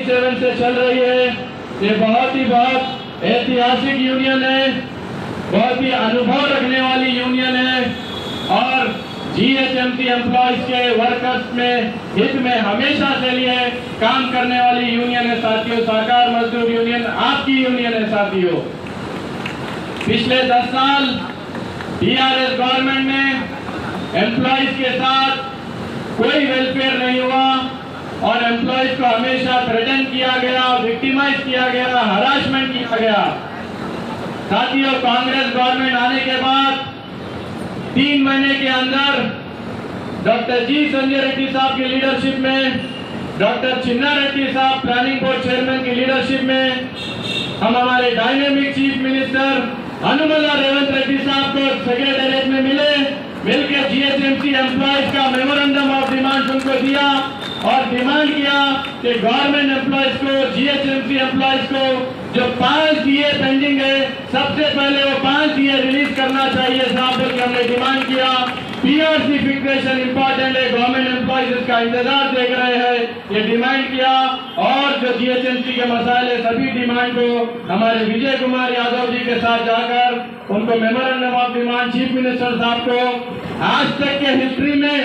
1947 से चल रही है। ये बहुत ऐतिहासिक यूनियन है, बहुत ही अनुभव रखने वाली यूनियन है और जीएचएमसी एम्प्लॉयज के वर्कर्स में हित में हमेशा से लिए काम करने वाली यूनियन है साथियों। सहकार मजदूर यूनियन आपकी यूनियन है साथियों। पिछले 10 साल टीआरएस गवर्नमेंट ने एम्प्लॉयज के साथ कोई वेलफेयर नहीं हुआ और एम्प्लॉयज को हमेशा थ्रेटन किया गया, विक्टिमाइज किया गया, हरासमेंट किया गया। साथियों, कांग्रेस गवर्नमेंट आने के बाद 3 महीने के अंदर डॉक्टर जी संजय रेड्डी साहब की लीडरशिप में, डॉक्टर चिन्ना रेड्डी साहब प्लानिंग बोर्ड चेयरमैन की लीडरशिप में, हम हमारे dynamic chief minister Anumula Revanth Reddy साहब को सेक्रेटेरिएट में मिलकर जीएचएमसी एम्प्लॉयज का मेमोरेंडम ऑफ डिमांड उनको दिया और डिमांड किया कि गवर्नमेंट एम्प्लॉयज को, जीएचएमसी एम्प्लॉयज को जो 5 डीए पेंडिंग है, सबसे पहले वो 5 डीए रिलीज करना चाहिए साहब, बल्कि हमने डिमांड किया। पीआरसी फिक्सेशन इंपॉर्टेंट है, गवर्नमेंट एम्प्लॉयज इसका इंतजार देख रहे हैं, ये डिमांड किया और जो जीएचएमसी के मसाइल है सभी डिमांड को हमारे विजय कुमार यादव जी के साथ जाकर उनको memorandum of demand chief minister साहब को, आज तक के हिस्ट्री में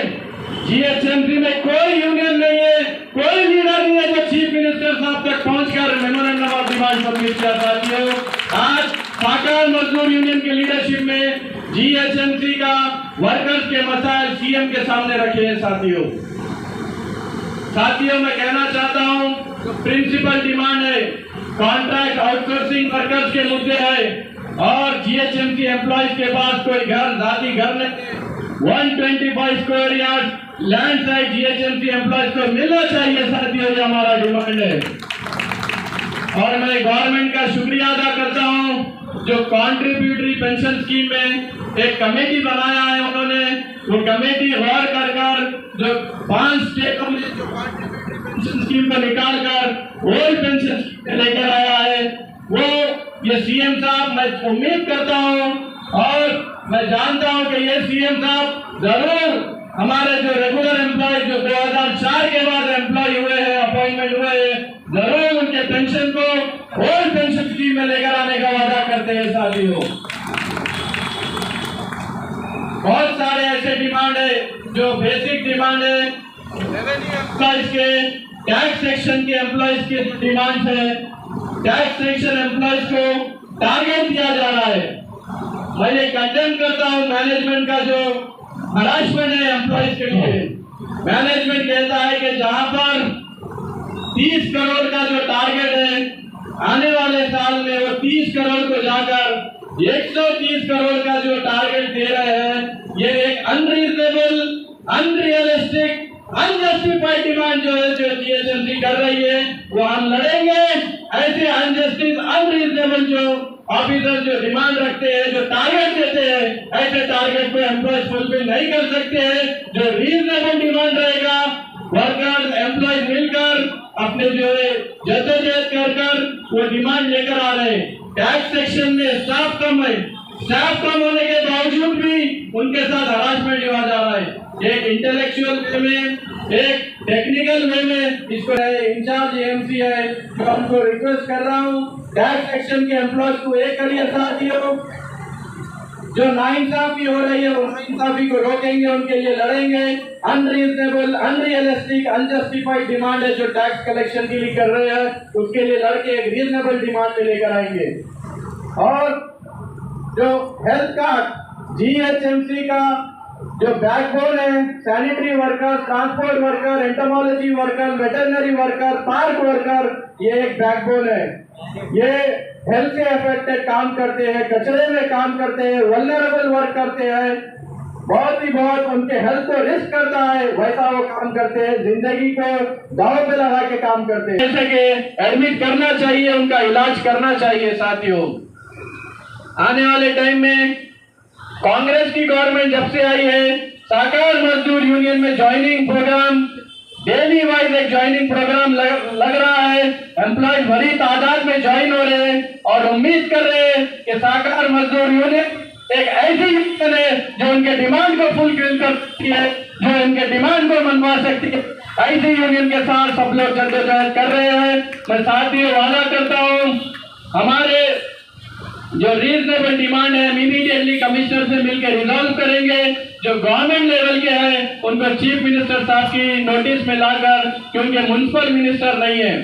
जीएचएमसी में कोई यूनियन नहीं है, कोई लीडर नहीं है जो चीफ मिनिस्टर साहब तक पहुंचकर मेमोरेंडम ऑफ डिमांड सबमिट किया। साथियों, आज सहकार मजदूर यूनियन की लीडरशिप में जीएचएमसी का वर्कर्स के मसाइल सीएम के सामने रखे हैं। साथियों, मैं कहना चाहता हूं, प्रिंसिपल डिमांड है, कॉन्ट्रैक्ट आउटसोर्सिंग वर्कर्स के मुद्दे है और जीएचएमसी एम्प्लॉयज के पास कोई घर, जाति घर नहीं, 125 square yard land side GHMC employees को मिलना चाहिए। साथियों, ये हमारा डिमांड है और मैं गवर्नमेंट का शुक्रिया अदा करता हूं जो कॉन्ट्रीब्यूटरी पेंशन स्कीम में एक कमेटी बनाया है उन्होंने, वो कमेटी गौर कर जो 5 स्टेटों में जो कॉन्ट्रीब्यूटरी पेंशन स्कीम को निकाल कर ओल्ड पेंशन लेकर आया है, वो ये सीएम साहब, मैं उम्मीद करता हूं और मैं जानता हूं कि ये सीएम साहब जरूर हमारे जो रेगुलर एम्प्लॉय जो 2004 के बाद एम्प्लॉय हुए हैं, अपॉइंटमेंट हुए हैं, जरूर उनके पेंशन को ओल्ड पेंशन स्कीम में लेकर आने का वादा करते हैं। साथियों, बहुत सारे ऐसे डिमांड है जो बेसिक डिमांड है, रेवेन्यू एम्प्लॉयज के, टैक्स सेक्शन के एम्प्लॉयज के डिमांड है, टैक्स सेक्शन एम्प्लॉयज को टारगेट दिया जा रहा है। मैं ये कंडेम करता हूँ मैनेजमेंट का जो हरासमेंट है एम्प्लॉयज के लिए। मैनेजमेंट कहता है कि जहां पर 30 करोड़ का जो टारगेट है, आने वाले साल में वो 30 करोड़ को जाकर 130 करोड़ का जो टारगेट दे रहे हैं, ये एक अनरीजनेबल, अनरियलिस्टिक, अनजस्टिफाइड डिमांड जो है जो जीएचएमसी कर रही है, वो हम लड़ेंगे। ऐसे अनजस्टिस, अनरीजनेबल जो ऑफिसर जो डिमांड रखते हैं, जो टारगेट देते हैं, ऐसे टारगेट को एम्प्लॉयज फुलफिल नहीं कर सकते हैं। जो रीजनेबल डिमांड रहेगा, वर्कर्स एम्प्लॉयज मिलकर अपने जो है जद्दोजहद कर वो डिमांड लेकर आ रहे हैं। टैक्स सेक्शन में स्टाफ कम है, स्टाफ कम होने के बावजूद भी उनके साथ हरासमेंट हुआ जा रहा है। एक इंटेलेक्चुअल वे में, एक टेक्निकल वे में, इसको इंचार्ज एएमसी है, तो हमको रिक्वेस्ट कर रहा हूँ टैक्स सेक्शन के एम्प्लॉयज को एक करिए। साथियों, जो नाइंसाफी हो रही है, वो नाइंसाफी को रोकेंगे, उनके लिए लड़ेंगे। अनरीजनेबल, अनरियलिस्टिक, अनजस्टिफाइड डिमांड है जो टैक्स कलेक्शन के लिए कर रहे हैं, उसके लिए लड़के एक रीजनेबल डिमांड में लेकर आएंगे। और जो हेल्थ कार्ड, जीएचएमसी का जो बैकबोन है, sanitary worker, transport worker, entomology worker, veterinary worker, park worker, ये एक बैकबोन है। ये हेल्थ से अफेक्टेड काम करते हैं, कचरे में काम करते हैं, वल्नरेबल वर्क करते हैं, बहुत उनके हेल्थ को रिस्क करता है, वैसा वो काम करते हैं, जिंदगी को दांव पे लगा के काम करते हैं। जैसे कि एडमिट करना चाहिए, उनका इलाज करना चाहिए। साथियों, आने वाले टाइम में कांग्रेस की गवर्नमेंट जब से आई है, सहकार मजदूर यूनियन में ज्वाइनिंग प्रोग्राम, डेली वाइज एक ज्वाइनिंग प्रोग्राम लग रहा है। एम्प्लॉयज बड़ी तादाद में ज्वाइन हो रहे हैं और उम्मीद कर रहे हैं कि सहकार मजदूर यूनियन एक ऐसी यूनियन है जो उनके डिमांड को फुलफिल करती है, जो इनके डिमांड को मनवा सकती है। ऐसी यूनियन के साथ सब लोग जद्दोजहद कर रहे हैं। मैं साथियों वादा करता हूँ हमारे जो रीजनेबल डिमांड है इमीडिएटली कमिश्नर से मिलकर रिजॉल्व करेंगे। जो गवर्नमेंट लेवल के हैं उनको चीफ मिनिस्टर साहब की नोटिस में लाकर, क्योंकि म्युनिसिपल मिनिस्टर नहीं है,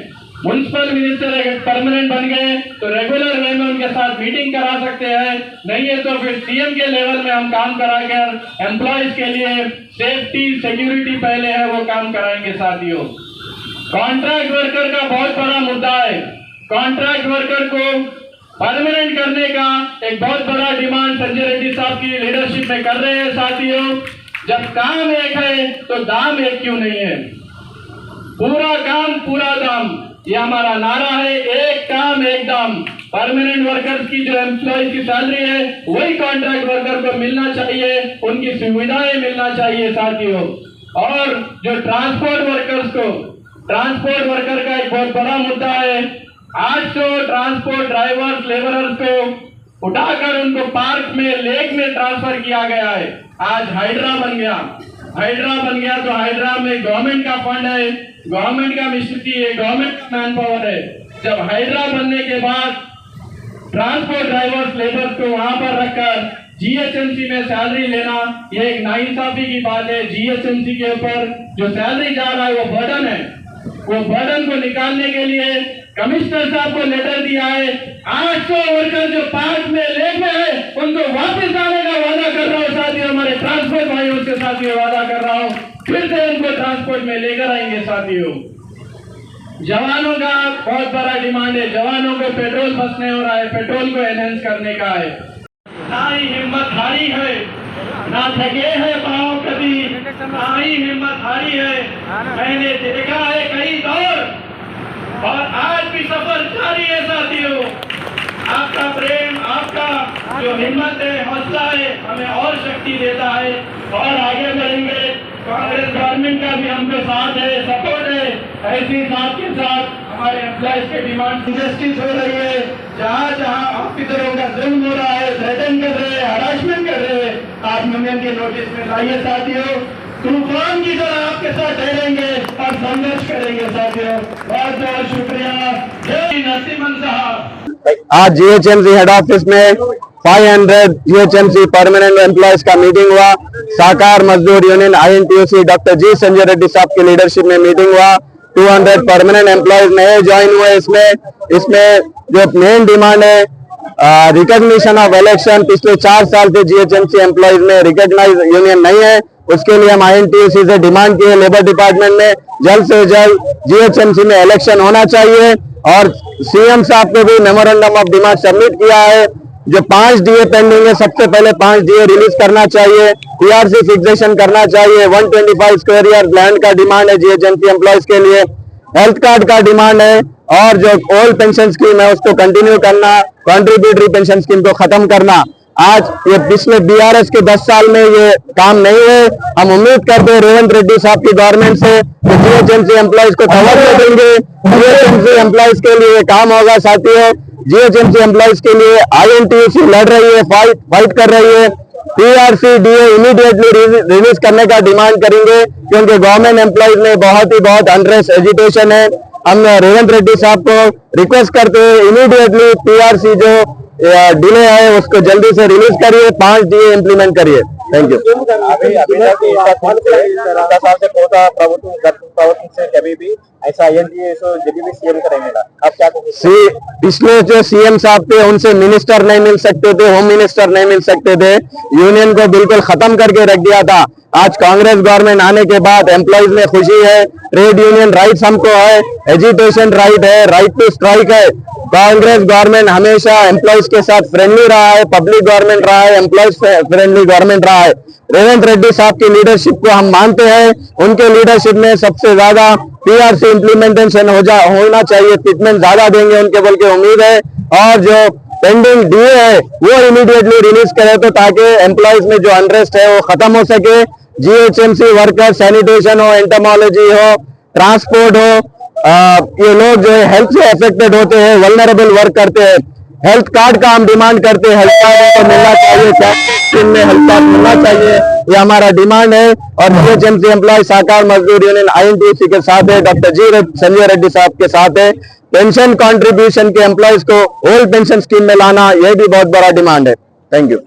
म्युनिसिपल मिनिस्टर अगर परमानेंट बन गए तो रेगुलर वे में उनके साथ मीटिंग करा सकते हैं, नहीं है तो फिर सीएम के लेवल में हम काम कराकर एम्प्लॉयज के लिए सेफ्टी सिक्योरिटी पहले है वो काम कराएंगे। साथियों, कॉन्ट्रैक्ट वर्कर का बहुत बड़ा मुद्दा है। कॉन्ट्रैक्ट वर्कर को परमानेंट करने का एक बहुत बड़ा डिमांड संजय रेड्डी साहब की लीडरशिप में कर रहे हैं। साथियों, जब काम एक है तो दाम एक क्यों नहीं है? पूरा काम पूरा दाम, ये हमारा नारा है। एक काम एक दाम। परमानेंट वर्कर्स की जो एम्प्लॉय की सैलरी है वही कॉन्ट्रैक्ट वर्कर को मिलना चाहिए, उनकी सुविधाएं मिलना चाहिए। साथियों, और जो ट्रांसपोर्ट वर्कर्स को, ट्रांसपोर्ट वर्कर का एक बहुत बड़ा मुद्दा है। 800 ट्रांसपोर्ट ड्राइवर्स लेबरर्स को उठाकर उनको पार्क में, लेक में ट्रांसफर किया गया है। आज हाइड्रा बन गया, हाइड्रा बन गया तो हाइड्रा में गवर्नमेंट का फंड है, गवर्नमेंट का मिस्ट्री है, गवर्नमेंट का मैन पावर है। जब हाइड्रा बनने के बाद ट्रांसपोर्ट ड्राइवर्स लेबर्स को वहां पर रखकर जीएचएमसी में सैलरी लेना, यह एक नाइंसाफी की बात है। जीएचएमसी के ऊपर जो सैलरी जा रहा है वो बर्डन है। वो बर्डन को निकालने के लिए कमिश्नर साहब को लेटर दिया है। 800 वर्कर जो पार्क में, लेक में है, उनको वापस आने का वादा कर रहा हूँ। साथियों, हमारे ट्रांसपोर्ट भाइयों के साथ ये वादा कर रहा हूँ, फिर से उनको ट्रांसपोर्ट में लेकर आएंगे। साथियों, जवानों का बहुत बड़ा डिमांड है। जवानों को पेट्रोल बस नहीं हो रहा है, पेट्रोल को एनहेंस करने का है। ना ही हिम्मत हारी है, ना थके है पाँव कभी, ना ही हिम्मत हारी है। मैंने देखा है कई दौर और आज भी सफर जारी है। साथियों, आपका प्रेम, आपका जो हिम्मत है, हौसला है, हमें और शक्ति देता है और आगे बढ़ेंगे। कांग्रेस गवर्नमेंट का भी हमको साथ है, सपोर्ट है। ऐसी साथ के साथ हमारे एम्प्लॉयज के डिमांड इंडस्ट्रीज हो रही है, जहाँ जहाँ ऑफिसरों का जुल्म हो रहा है, थ्रेटन कर रहे हैं, हरासमेंट कर रहे हैं, आप यूनियन के नोटिस में लाइए। साथियों, तूफान की तरह आपके साथ ठहरेंगे और संघर्ष करेंगे। साथियों, बहुत बहुत शुक्रिया। जय नरसिम्हन साहब। आज जीएचएमसी हेड ऑफिस में 500 जीएचएमसी परमानेंट एम्प्लॉयज का मीटिंग हुआ। साकार मजदूर यूनियन आईएनटीयूसी डॉक्टर जी संजय रेड्डी साहब की लीडरशिप में मीटिंग हुआ। 200 परमानेंट एम्प्लॉयज नए ज्वाइन हुए। इसमें जो मेन डिमांड है रिकॉग्निशन ऑफ इलेक्शन। पिछले 4 साल से जीएचएमसी एम्प्लॉयज में रिकॉग्नाइज यूनियन नहीं है, उसके लिए हम आईएनटीयूसी से डिमांड किए लेबर डिपार्टमेंट में जल्द से जल्द जीएचएमसी में इलेक्शन होना चाहिए। और सीएम साहब को भी मेमोरेंडम ऑफ डिमांड सबमिट किया है। जो 5 डीए पेंडिंग है, सबसे पहले 5 डीए रिलीज करना चाहिए, पीआरसी फिक्सेशन करना चाहिए। 125 स्क्वायर यार्ड लैंड का डिमांड है जीएचएमसी एम्प्लॉयज के लिए। हेल्थ कार्ड का डिमांड है और जो ओल्ड पेंशन स्कीम है उसको कंटिन्यू करना, कंट्रीब्यूटरी पेंशन स्कीम को खत्म करना। आज ये पिछले बीआरएस के 10 साल में ये काम नहीं है। हम उम्मीद करते हैं रेवंत रेड्डी साहब की गवर्नमेंट से कि जीएचएमसी एम्प्लॉयज को कवर कर देंगे, जीएचएमसी एम्प्लॉयज के लिए काम होगा। साथियों, जीएचएमसी एम्प्लॉयज के लिए आईएनटीयूसी लड़ रही है, फाइट कर रही है। पीआरसी डीए इमीडिएटली रिलीज करने का डिमांड करेंगे, क्योंकि गवर्नमेंट एम्प्लॉयज में बहुत अनरेस्ट एजिटेशन है। हम रेवंत रेड्डी साहब को रिक्वेस्ट करते हैं इमीडिएटली पीआरसी जो डिले है उसको जल्दी से रिलीज करिए, 5 डीए इम्प्लीमेंट करिए। Thank you. कभी भी ऐसा जब भी सीएम करेंगे आप क्या पिछले जो सीएम साहब थे उनसे मिनिस्टर नहीं मिल सकते थे, होम मिनिस्टर नहीं मिल सकते थे, यूनियन को बिल्कुल खत्म करके रख दिया था। आज कांग्रेस गवर्नमेंट आने के बाद एम्प्लॉयज में खुशी है, ट्रेड यूनियन राइट्स हमको है, एजुटेशन राइट है, राइट टू स्ट्राइक है। कांग्रेस गवर्नमेंट हमेशा एम्प्लॉयज के साथ फ्रेंडली रहा है, पब्लिक गवर्नमेंट रहा है, एम्प्लॉयज फ्रेंडली गवर्नमेंट रहा है। रेवंत रेड्डी साहब की लीडरशिप को हम मानते हैं, उनके लीडरशिप में सबसे ज्यादा पीआरसी इम्प्लीमेंटेशन होना चाहिए, ट्रीटमेंट ज्यादा देंगे उनके बल के उम्मीद है। और जो पेंडिंग डीए है वो इमीडिएटली रिलीज करे तो ताकि एम्प्लॉयज में जो अनरेस्ट है वो खत्म हो सके। जीएचएमसी वर्कर, सैनिटेशन हो, एंटोमोलॉजी हो, ट्रांसपोर्ट हो, ये लोग जो है हेल्थ से अफेक्टेड होते हैं, वल्नरेबल वर्क करते हैं। हेल्थ कार्ड का हम डिमांड करते हैं, हेल्थ कार्ड उनको मिलना चाहिए, में हेल्थ कार्ड मिलना चाहिए, ये हमारा डिमांड है। और जीएचएमसी एम्प्लॉय सहकार मजदूर यूनियन आईएनटीयूसी के साथ है, डॉक्टर जी संजय रेड्डी साहब के साथ है। पेंशन कंट्रीब्यूशन के एम्प्लॉयज को ओल्ड पेंशन स्कीम में लाना, यह भी बहुत बड़ा डिमांड है। Thank you.